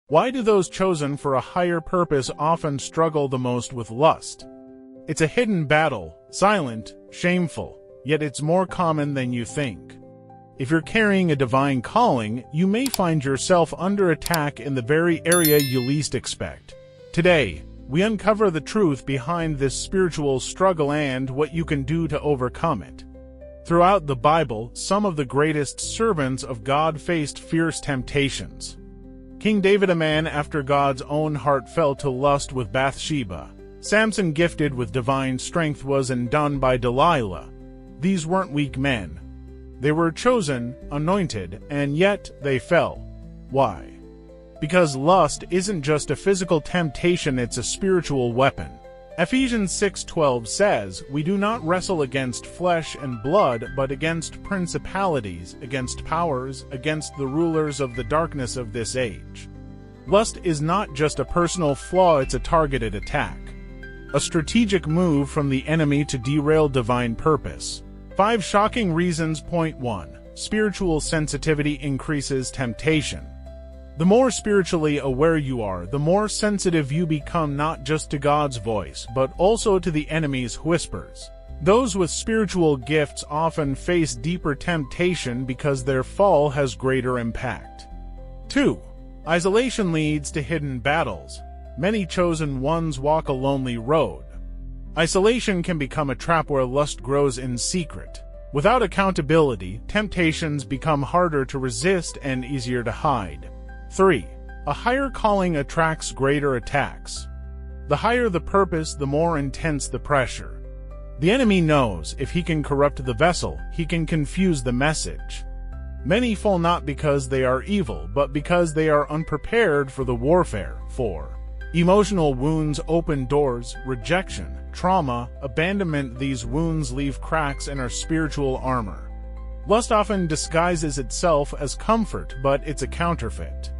Why do those chosen for a higher purpose often struggle the most with lust? It's a hidden battle, silent, shameful, yet it's more common than you think. If you're carrying a divine calling, you may find yourself under attack in the very area you least expect. Today, we uncover the truth behind this spiritual struggle and what you can do to overcome it. Throughout the Bible, some of the greatest servants of God faced fierce temptations. King David, a man after God's own heart, fell to lust with Bathsheba. Samson, gifted with divine strength, was undone by Delilah. These weren't weak men. They were chosen, anointed, and yet they fell. Why? Because lust isn't just a physical temptation, it's a spiritual weapon. Ephesians 6:12 says, "We do not wrestle against flesh and blood, but against principalities, against powers, against the rulers of the darkness of this age." Lust is not just a personal flaw, it's a targeted attack. A strategic move from the enemy to derail divine purpose. 5 shocking reasons. Point 1. Spiritual sensitivity increases temptation. The more spiritually aware you are, the more sensitive you become, not just to God's voice, but also to the enemy's whispers. Those with spiritual gifts often face deeper temptation because their fall has greater impact. 2. Isolation leads to hidden battles. Many chosen ones walk a lonely road. Isolation can become a trap where lust grows in secret. Without accountability, temptations become harder to resist and easier to hide. 3. A higher calling attracts greater attacks. The higher the purpose, the more intense the pressure. The enemy knows if he can corrupt the vessel, he can confuse the message. Many fall not because they are evil, but because they are unprepared for the warfare. 4. Emotional wounds open doors. Rejection, trauma, abandonment. These wounds leave cracks in our spiritual armor. Lust often disguises itself as comfort, but it's a counterfeit.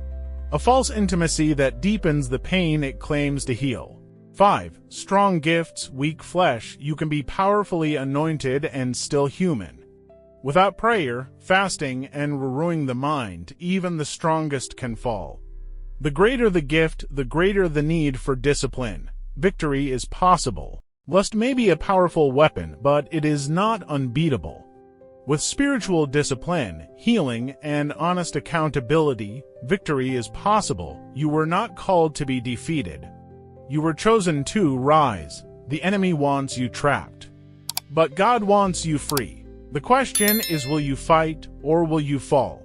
A false intimacy that deepens the pain it claims to heal. 5. Strong gifts, weak flesh. You can be powerfully anointed and still human. Without prayer, fasting, and renewing the mind, even the strongest can fall. The greater the gift, the greater the need for discipline. Victory is possible. Lust may be a powerful weapon, but it is not unbeatable. With spiritual discipline, healing, and honest accountability, victory is possible. You were not called to be defeated. You were chosen to rise. The enemy wants you trapped, but God wants you free. The question is, will you fight or will you fall?